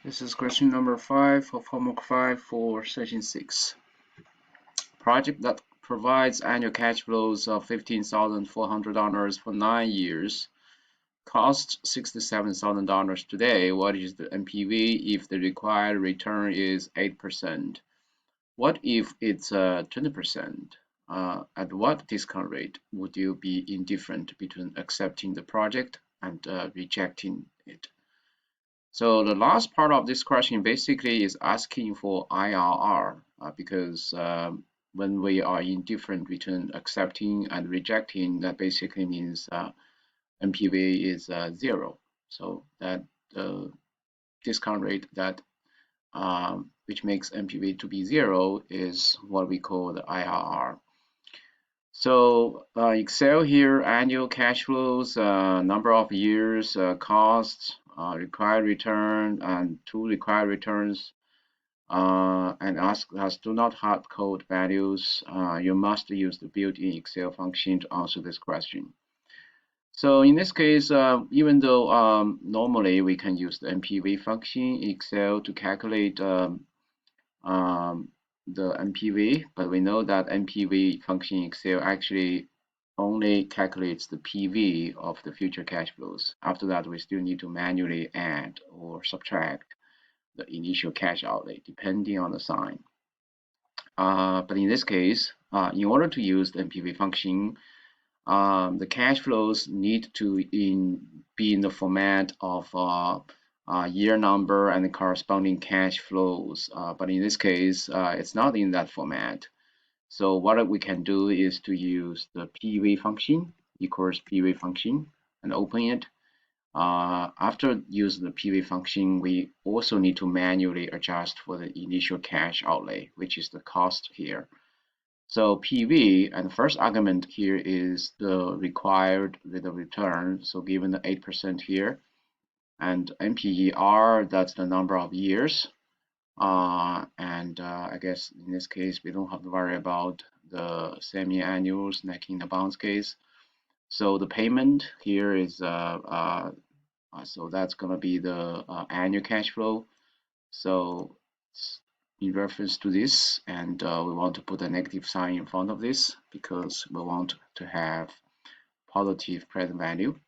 This is question number 5 of homework 5 for session 6. Project that provides annual cash flows of $15,400 for 9 years costs $67,000 today. What is the NPV if the required return is 8%? What if it's 20%? At what discount rate would you be indifferent between accepting the project and rejecting it? So the last part of this question basically is asking for IRR because when we are indifferent between accepting and rejecting, that basically means NPV is 0. So that the discount rate that which makes NPV to be 0 is what we call the IRR. So Excel here, annual cash flows, number of years, costs, required return, and 2 required returns, and ask us do not hard code values. You must use the built-in Excel function to answer this question. So in this case, even though normally we can use the NPV function in Excel to calculate the NPV, but we know that NPV function in Excel actually only calculates the PV of the future cash flows. After that, we still need to manually add or subtract the initial cash outlay depending on the sign. But in this case, in order to use the NPV function, the cash flows need to be in the format of year number and the corresponding cash flows. But in this case, it's not in that format. So what we can do is to use the PV function equals PV function and open it. After using the PV function, we also need to manually adjust for the initial cash outlay, which is the cost here. So PV and the first argument here is the required rate of return. So given the 8% here, and NPER, that's the number of years. I guess in this case, we don't have to worry about the semi-annuals like in the bonds case. So the payment here is, so that's going to be the annual cash flow. So in reference to this, and we want to put a negative sign in front of this because we want to have positive present value.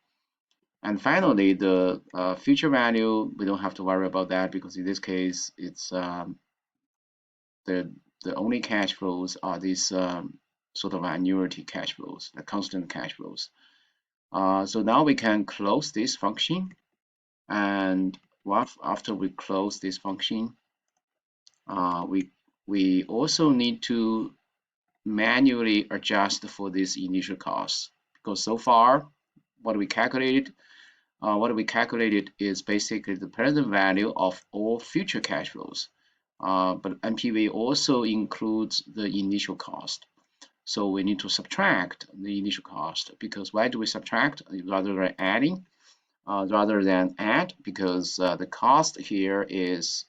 And finally, the future value, we don't have to worry about that because in this case, it's the only cash flows are these sort of annuity cash flows, the constant cash flows. So now we can close this function, and after we close this function, we also need to manually adjust for this initial cost because so far what we calculated is basically the present value of all future cash flows. But NPV also includes the initial cost. So we need to subtract the initial cost because why do we subtract rather than adding? Rather than add because the cost here is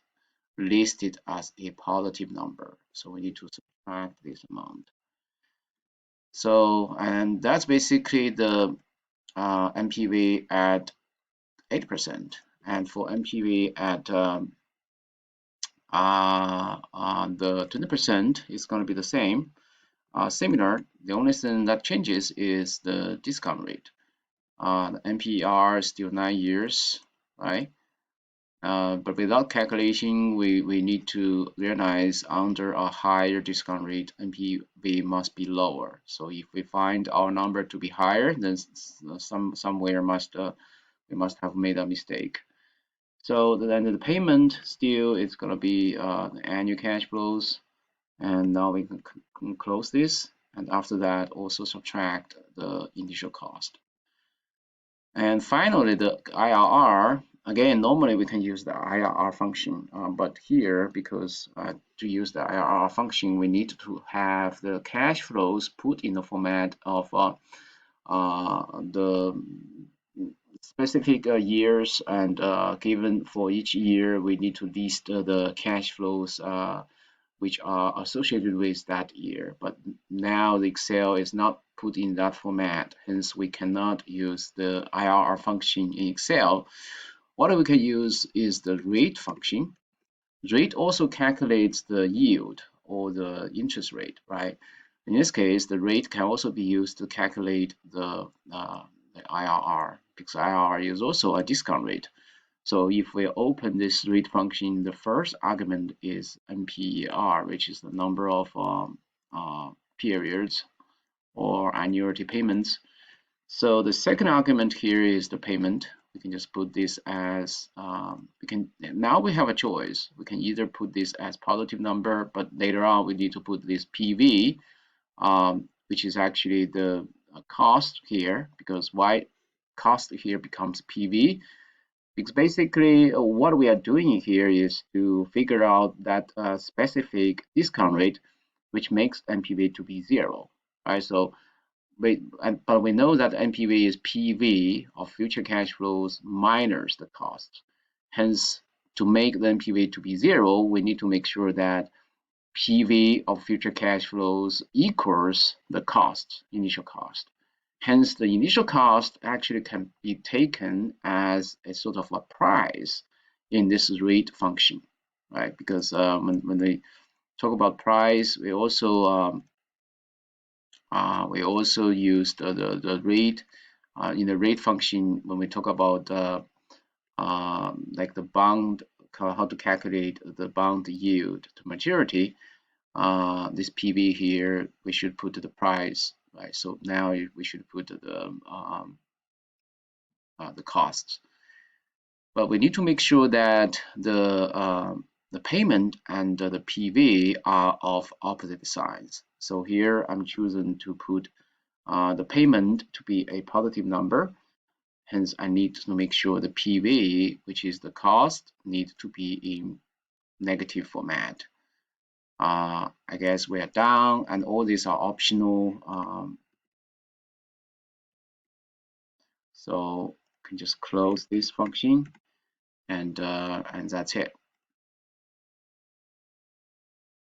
listed as a positive number. So we need to subtract this amount. So, and that's basically the NPV at 8%, and for NPV at the 20% is going to be the same. Similar, the only thing that changes is the discount rate. The NPER is still 9 years, right? But without calculation, we need to realize under a higher discount rate, NPV must be lower. So if we find our number to be higher, then somewhere we must have made a mistake. So then the payment still is going to be the annual cash flows. And now we can close this. And after that, also subtract the initial cost. And finally, the IRR. Again, normally we can use the IRR function. But here, because to use the IRR function, we need to have the cash flows put in the format of the specific years, and given for each year we need to list the cash flows which are associated with that year. But now the Excel is not put in that format, hence we cannot use the IRR function in Excel. what we can use is the rate function. Rate also calculates the yield or the interest rate, right? In this case, the rate can also be used to calculate the IRR, because IRR is also a discount rate. So if we open this rate function, the first argument is NPER, which is the number of periods or annuity payments. So the second argument here is the payment. We can just put this as now we have a choice. We can either put this as positive number, but later on we need to put this PV, which is actually the cost here, because why cost here becomes PV, because basically what we are doing here is to figure out that specific discount rate which makes NPV to be zero, right? So but we know that NPV is PV of future cash flows minus the cost. Hence, to make the NPV to be zero, we need to make sure that PV of future cash flows equals the cost, initial cost. Hence, the initial cost actually can be taken as a sort of a price in this rate function, right? Because when they talk about price, we also use the rate in the rate function when we talk about like the bond, how to calculate the bond yield to maturity. This PV here, we should put the price, right? So now we should put the costs, but we need to make sure that the payment and the PV are of opposite sides. So here I'm choosing to put the payment to be a positive number. Hence, I need to make sure the PV, which is the cost, needs to be in negative format. I guess we are down, and all these are optional. So you can just close this function, and that's it.